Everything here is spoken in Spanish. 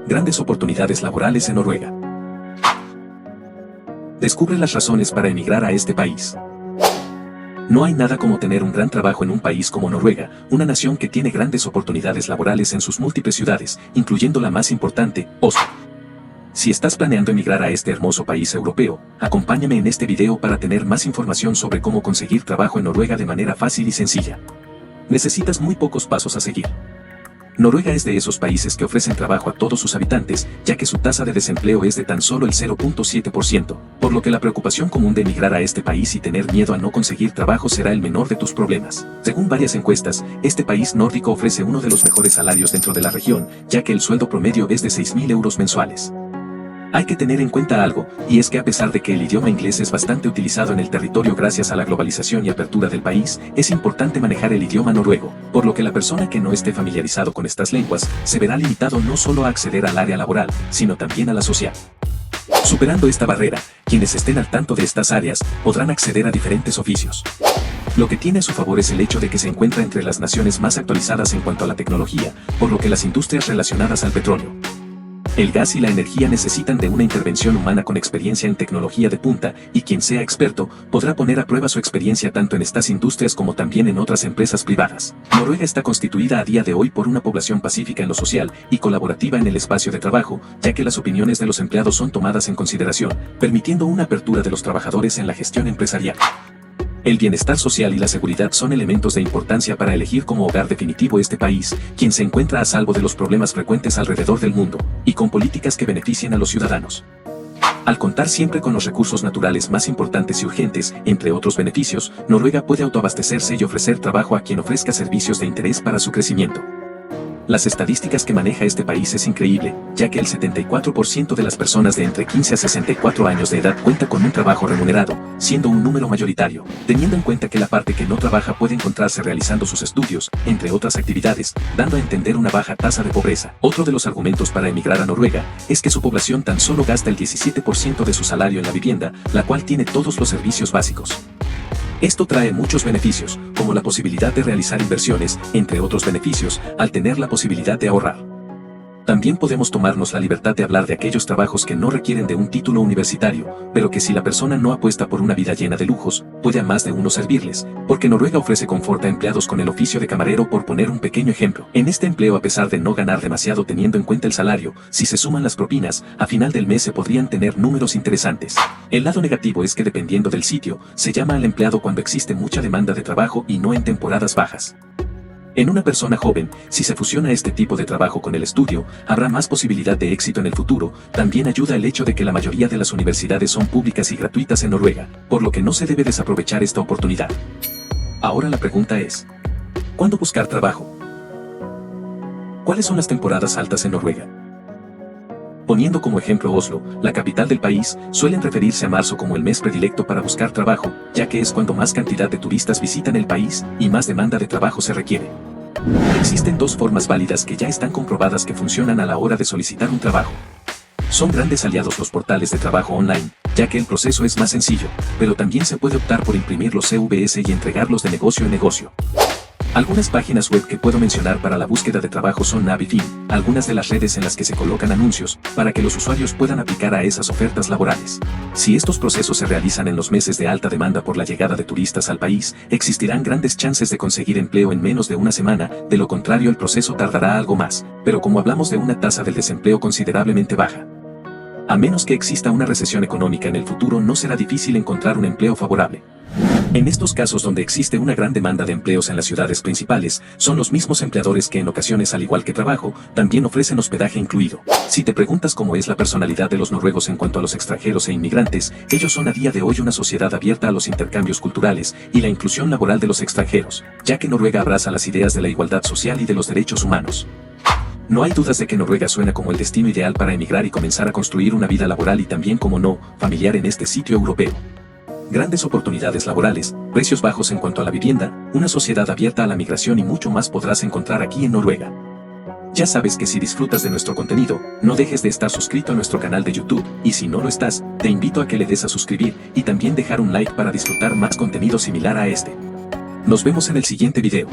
Grandes oportunidades laborales en Noruega. Descubre las razones para emigrar a este país. No hay nada como tener un gran trabajo en un país como Noruega, una nación que tiene grandes oportunidades laborales en sus múltiples ciudades, incluyendo la más importante, Oslo. Si estás planeando emigrar a este hermoso país europeo, acompáñame en este video para tener más información sobre cómo conseguir trabajo en Noruega de manera fácil y sencilla. Necesitas muy pocos pasos a seguir. Noruega es de esos países que ofrecen trabajo a todos sus habitantes, ya que su tasa de desempleo es de tan solo el 0.7%, por lo que la preocupación común de emigrar a este país y tener miedo a no conseguir trabajo será el menor de tus problemas. Según varias encuestas, este país nórdico ofrece uno de los mejores salarios dentro de la región, ya que el sueldo promedio es de 6.000 euros mensuales. Hay que tener en cuenta algo, y es que a pesar de que el idioma inglés es bastante utilizado en el territorio gracias a la globalización y apertura del país, es importante manejar el idioma noruego, por lo que la persona que no esté familiarizado con estas lenguas, se verá limitado no solo a acceder al área laboral, sino también a la social. Superando esta barrera, quienes estén al tanto de estas áreas, podrán acceder a diferentes oficios. Lo que tiene a su favor es el hecho de que se encuentra entre las naciones más actualizadas en cuanto a la tecnología, por lo que las industrias relacionadas al petróleo, el gas y la energía necesitan de una intervención humana con experiencia en tecnología de punta, y quien sea experto, podrá poner a prueba su experiencia tanto en estas industrias como también en otras empresas privadas. Noruega está constituida a día de hoy por una población pacífica en lo social y colaborativa en el espacio de trabajo, ya que las opiniones de los empleados son tomadas en consideración, permitiendo una apertura de los trabajadores en la gestión empresarial. El bienestar social y la seguridad son elementos de importancia para elegir como hogar definitivo este país, quien se encuentra a salvo de los problemas frecuentes alrededor del mundo, y con políticas que beneficien a los ciudadanos. Al contar siempre con los recursos naturales más importantes y urgentes, entre otros beneficios, Noruega puede autoabastecerse y ofrecer trabajo a quien ofrezca servicios de interés para su crecimiento. Las estadísticas que maneja este país es increíble, ya que el 74% de las personas de entre 15 a 64 años de edad cuenta con un trabajo remunerado, siendo un número mayoritario, teniendo en cuenta que la parte que no trabaja puede encontrarse realizando sus estudios, entre otras actividades, dando a entender una baja tasa de pobreza. Otro de los argumentos para emigrar a Noruega es que su población tan solo gasta el 17% de su salario en la vivienda, la cual tiene todos los servicios básicos. Esto trae muchos beneficios, como la posibilidad de realizar inversiones, entre otros beneficios, al tener la posibilidad de ahorrar. También podemos tomarnos la libertad de hablar de aquellos trabajos que no requieren de un título universitario, pero que si la persona no apuesta por una vida llena de lujos, puede a más de uno servirles, porque Noruega ofrece confort a empleados con el oficio de camarero por poner un pequeño ejemplo. En este empleo, a pesar de no ganar demasiado teniendo en cuenta el salario, si se suman las propinas, a final del mes se podrían tener números interesantes. El lado negativo es que dependiendo del sitio, se llama al empleado cuando existe mucha demanda de trabajo y no en temporadas bajas. En una persona joven, si se fusiona este tipo de trabajo con el estudio, habrá más posibilidad de éxito en el futuro. También ayuda el hecho de que la mayoría de las universidades son públicas y gratuitas en Noruega, por lo que no se debe desaprovechar esta oportunidad. Ahora la pregunta es, ¿cuándo buscar trabajo? ¿Cuáles son las temporadas altas en Noruega? Poniendo como ejemplo Oslo, la capital del país, suelen referirse a marzo como el mes predilecto para buscar trabajo, ya que es cuando más cantidad de turistas visitan el país y más demanda de trabajo se requiere. Existen dos formas válidas que ya están comprobadas que funcionan a la hora de solicitar un trabajo. Son grandes aliados los portales de trabajo online, ya que el proceso es más sencillo, pero también se puede optar por imprimir los CVs y entregarlos de negocio en negocio. Algunas páginas web que puedo mencionar para la búsqueda de trabajo son Navifin, algunas de las redes en las que se colocan anuncios, para que los usuarios puedan aplicar a esas ofertas laborales. Si estos procesos se realizan en los meses de alta demanda por la llegada de turistas al país, existirán grandes chances de conseguir empleo en menos de una semana, de lo contrario el proceso tardará algo más, pero como hablamos de una tasa del desempleo considerablemente baja, a menos que exista una recesión económica en el futuro, no será difícil encontrar un empleo favorable. En estos casos donde existe una gran demanda de empleos en las ciudades principales, son los mismos empleadores que en ocasiones, al igual que trabajo, también ofrecen hospedaje incluido. Si te preguntas cómo es la personalidad de los noruegos en cuanto a los extranjeros e inmigrantes, ellos son a día de hoy una sociedad abierta a los intercambios culturales y la inclusión laboral de los extranjeros, ya que Noruega abraza las ideas de la igualdad social y de los derechos humanos. No hay dudas de que Noruega suena como el destino ideal para emigrar y comenzar a construir una vida laboral y también, como no, familiar en este sitio europeo. Grandes oportunidades laborales, precios bajos en cuanto a la vivienda, una sociedad abierta a la migración y mucho más podrás encontrar aquí en Noruega. Ya sabes que si disfrutas de nuestro contenido, no dejes de estar suscrito a nuestro canal de YouTube, y si no lo estás, te invito a que le des a suscribir y también dejar un like para disfrutar más contenido similar a este. Nos vemos en el siguiente video.